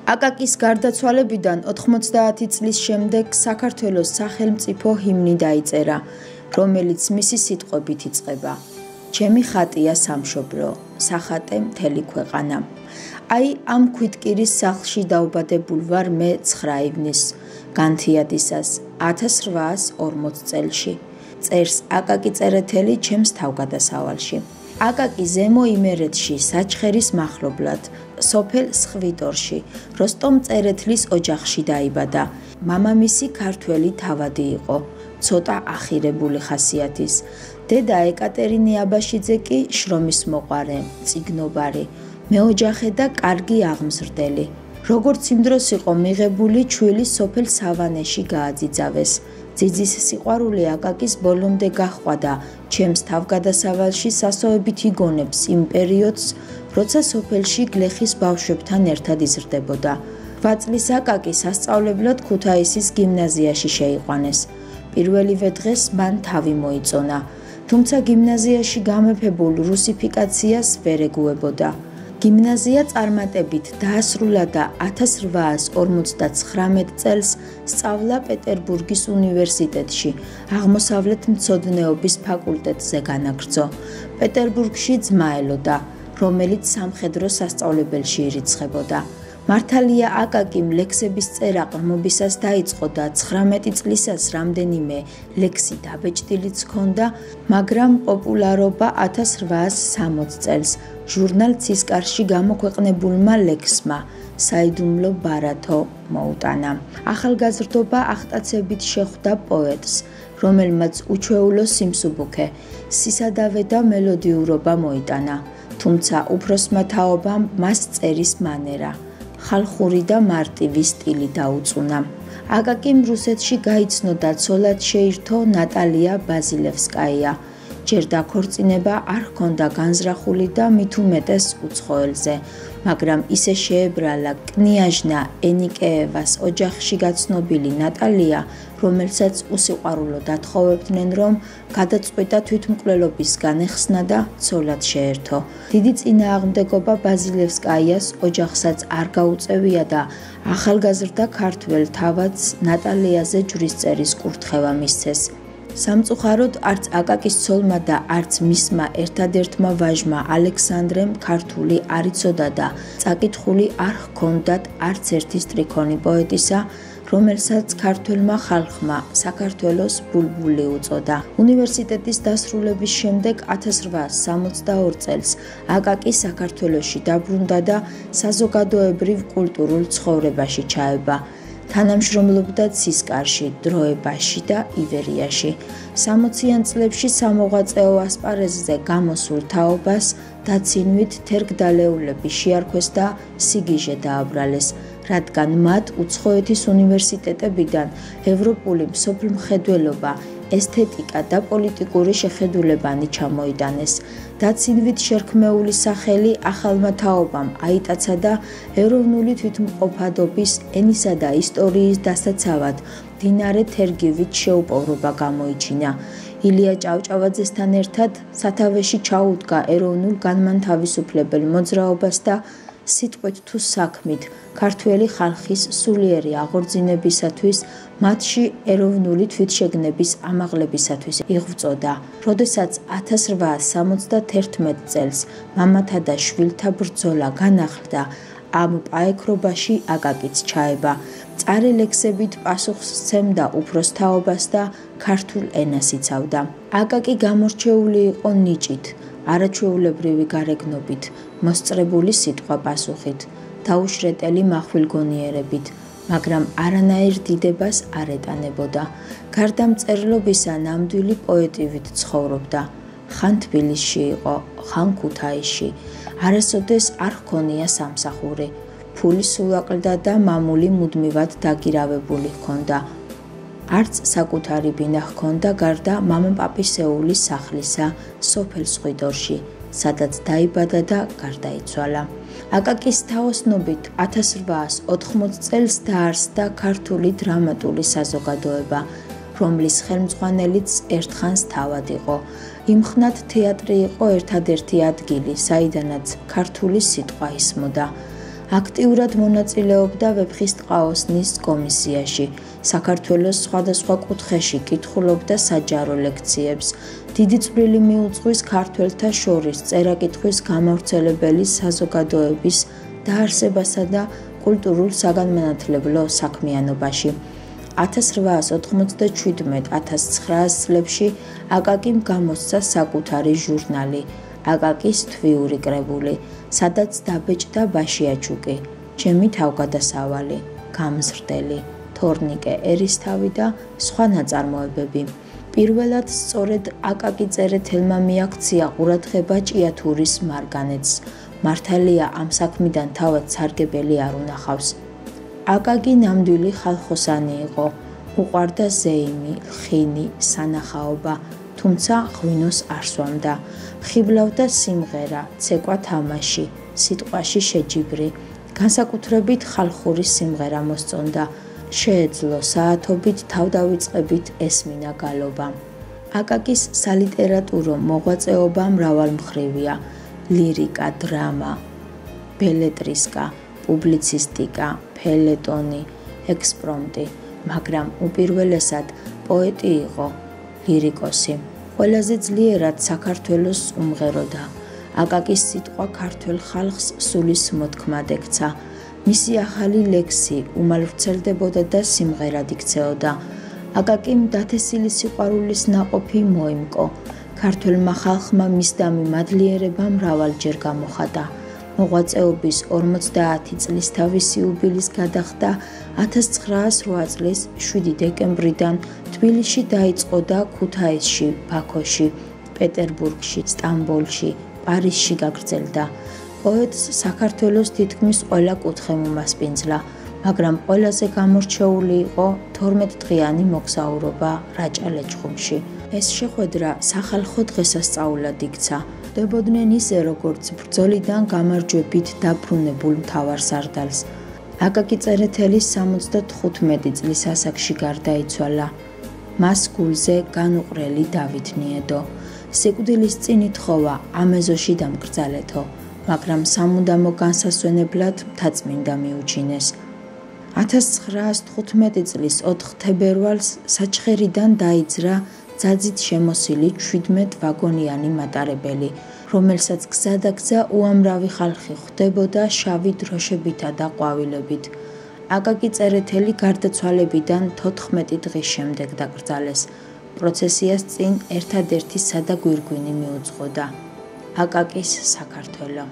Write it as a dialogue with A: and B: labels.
A: აკაკის გარდაცვალებიდან 90 წლის შემდეგ საქართველოს სახელმწიფო ჰიმნი დაიწერა, რომელიც მისი სიტყვებით იწყება: ჩემი ხატია სამშობლო, სახატე მთელი ქვეყანა. აი ამ ქვითკირის სახლში დაუბადებულ ვარ მე 9 ივნის, განთიადისას 1840 წელში. წერს აკაკი წერეთელი ჩემს თავგადასავალში. აკაკი ზემო იმერეთში საჩხერის მახლობლად, სოფელ სხვიდორში, როსტომ წერეთლის ოჯახში დაიბადა. მამამისი ქართველი თავადი იყო, ცოტა ახირებული ხასიათის. დედა ეკატერინე აბაშიძე კი შრომის მოყვარე, წიგნობარი, მეოჯახე და კარგი აღმზრდელი. როგორც იმ დროს იყო მიღებული, ჩვილი სოფელ სავანეში გააძიძავეს. ძიძის სიყვარული აკაკის ბოლომდე გაჰყვა ჩემს თავგადასავალში სასოებით იგონებს იმ პერიოდს, როცა სოფელში გლეხის ბავშვებთან ერთად იზრდებოდა. 8 წლის აკაკი სასწავლებლად ქუთაისის გიმნაზიაში შეიყვანეს. პირველივე დღეს მან თავი მოიწონა, თუმცა გიმნაზიაში გამეფებულ რუსიფიკაციას ვერ ეგუებოდა. გიმნაზია წარმატებით დაასრულა და 1859 წელს სწავლა პეტერბურგის უნივერსიტეტში, აღმოსავლეთმცოდნეობის ფაკულტეტზე განაგრძო. პეტერბურგში ძმა ელოდა, რომელიც სამხედრო სასწავლებელში ირიცხებოდა. მართალია აკაკიმ ლექსების წერა ყრმობისას დაიწყო და 19 წლისას რამდენიმე ლექსი დაბეჭდილიც ჰქონდა, მაგრამ პოპულარობა 1860 წელს ჟურნალ ცისკარში გამოქვეყნებულმა ლექსმა საიდუმლო ბარათო მოუტანა. ახალგაზრდობა აღტაცებით შეხვდა პოეტს, რომელმაც უჩვეულო სიმსუბუქე, სისადავე და მელოდიურობა მოიტანა, თუმცა უფროსმა თაობამ მას წერის მანერა, ხალხური და მარტივი სტილი დაუწუნა. აკაკიმ რუსეთში გაიცნო და ცოლად შეირთო ნატალია ბაზილევსკაია. ჯერ დაქორწინება არ ჰქონდა განზრახული და მით უმეტეს უცხოელზე, მაგრამ ისე შეებრალა კნიაჟნა ენიკეევას ოჯახში გაცნობილი ნატალია, რომელსაც უსიყვარულო დათხოვებდნენ, რომ გადაწყვიტა თვითმკვლელობის განეხსნა და ცოლად შეერთო. დიდი წინააღმდეგობა ბაზილევსკაიას ოჯახსაც არ გაუწევია და ახალგაზრდა ქართველ თავადს ნატალიაზე ჯვრისწერის კურთხევა მისცეს. სამწუხაროდ არც აკაკის ცოლმა და არც მისმა ერთადერთმა ვაჟმა ალექსანდრემ ქართული არ იცოდა და წაკითხული არ ჰქონდათ არც ერთი სტრიქონი პოეტისა, რომელსაც ქართველმა ხალხმა საქართველოს ბულბული უწოდა. უნივერსიტეტის დასრულების შემდეგ 1862 წელს აკაკი საქართველოში დაბრუნდა და საზოგადოებრივ კულტურულ ცხოვრებაში ჩაება. თანამშრომლობდა ცისკარში, დროებაში და ივერიაში. 60-იან წლებში სამოღვაწეო ასპარეზზე გამოსულ თაობას დაცინვით თერგდალეულები შეარქვეს და სიგიჟე დააბრალეს, რადგან მათ უცხოეთის უნივერსიტეტებიდან ევროპული მსოფლმხედველობა, ესთეტიკა და პოლიტიკური შეხედულებანი ჩამოიტანეს. დაცინვით შერქმეული სახელი ახალმა თაობამ აიტაცა და ეროვნული თვითმყოფადობის, ენისა და ისტორიის დასაცავად მდინარე თერგივით შეუპოვრობა გამოიჩინა. ილია ჭავჭავაძესთან ერთად სათავეში ჩაუდგა ეროვნულ განმანთავისუფლებელ მოძრაობას და სიტყვით თუ საქმით ქართველი ხალხის სულიერი აღორძინებისათვის, მათში ეროვნული თვითშეგნების ამაღლებისათვის იღვწოდა. როდესაც 1871 წელს მამათა და შვილთა ბრძოლა განახლდა, ამ პაექრობაში აკაკიც ჩაება. მწარე ლექსებით პასუხს სცემდა უფროს თაობას და ქართულ ენას იცავდა. აკაკი გამორჩეული იყო ნიჭით, არაჩვეულებრივი გარეგნობით, მოსწრებული სიტყვა-პასუხით, დაუშრეტელი מחვილგონიერებით, მაგრამ არანაირ დიდებას არ ეტანებოდა. გარდა მწერლობისა ნამდვილი პოეტივით ცხოვრობდა. ხან თბილისში იყო, ხან ქუთაისში. არასოდეს არ ჰქონია სამსახური. ფული სულ აკლდა და მამული მუდმივად დაგირავებული ჰქონდა. არც საკუთარი ბინა ჰქონდა გარდა მამაპაპისეულის სახლისა სოფელ სხვიდორში, სადაც დაიბადა და გარდაიცვალა. აკაკის თაოსნობით 1880 წელს დაარსდა ქართული დრამატული საზოგადოება, რომლის ხელმძღვანელიც ერთხანს თავად იყო. იმხნად თეატრი იყო ერთადერთი ადგილი, საიდანაც ქართული სიტყვა ისმოდა. აქტიურად მონაწილეობდა ვეფხის ტყაოსნის კომისიაში, საქართველოს სხვადასხვა კუთხეში კითხულობდა საჯარო ლექციებს, დიდი წვლილი მიუძღვის ქართველთა შორის წერა-კითხვის გამავრცელებელი საზოგადოების დაარსებასა და კულტურულ საგანმანათლებლო საქმიანობაში. 1897-1900 წლებში აკაკიმ გამოსცა საკუთარი ჟურნალი აკაკის თვიური კრებული, სადაც დაბეჭდა ბაშიაჩუკი, ჩემი თავგადასავალი, გამზრდელი, თორნიკე ერისთავი და სხვა ნაწარმოებები. პირველად სწორედ აკაკი წერეთელმა მიაქცია ყურადღება ჭიათურის მარგანეცს. მართალია ამ საქმიდან თავად სარგებელი არ უნახავს. აკაკი ნამდვილი ხალხოსანი იყო, უყვარდა ზეიმი, ხინი, სანახაობა, თუმცა ღვინოს არ სვამდა. ხიბლავდა სიმღერა, ცეკვა თამაში, სიტყვაში შეჯიბრი, განსაკუთრებით ხალხური სიმღერა მოსწონდა. შეეძლო საათობით თავდავიწყებით ესმინა გალობა. აკაკის სალიტერატურო მოღვაწეობა მრავალმხრივია: ლირიკა, დრამა, ბელეტრისკა, პუბლიცისტიკა, ფელეტონი, ექსპრომტი, მაგრამ უპირველესად პოეტი იყო, ლირიკოსი. ყველაზე ძლიერად საქართველოს უმღეროდა. აკაკის სიტყვა ქართველ ხალხს სულის მოთქმად ექცა. მისი ახალი ლექსი უმალ ვრცელდებოდა და სიმღერად იქცეოდა. აკაკიმ დათესილი სიყვარულის ნაყოფი მოიმკო. ქართველმა ხალხმა მისდამი მადლიერება მრავალჯერ გამოხატა. მოღვაწეობის 50 წლის თავისი იუბილის გადახდა 1908 წლის 7 დეკემბრიდან თბილისში დაიწყო და ქუთაისში, ბაქოში, პეტერბურგში, სტამბოლში, პარიზში გაგრძელდა. პოეტს საქართველოს თითქმის ყველა კუთხე უმასპინძლა, მაგრამ ყველაზე გამორჩეული იყო 12-დღიანი მოგზაურობა რაჭა-ლეჩხუმში. ეს შეხვედრა სახალხო დღესასწაულად იქცა. ხვდებოდნენ ისე, როგორც ბრძოლიდან გამარჯვებით დაბრუნებულ მთავარსარდალს. აკაკი წერეთელი 75 წლის ასაკში გარდაიცვალა. მას გულზე განუყრელი დავით ნიედო. სიკვდილის წინ ითხოვა ამ ეზოში დამკრძალეთო, მაგრამ სამუდამო განსასვენებლად მთაწმინდა მიუჩინეს. 1915 წლის 4 თებერვალს საჩხერიდან დაიძრა ძაძით შემოსილი 17 ვაგონიანი მატარებელი, რომელსაც გზადაგზა უამრავი ხალხი ხვდებოდა შავი დროშებითა და ყვავილებით. აკაკი წერეთელი გარდაცვალებიდან 14 დღის შემდეგ დაკრძალეს. პროცესიას წინ ერთადერთი სადა გვირგვინი მიუძღოდა. აკაკის საქართველო.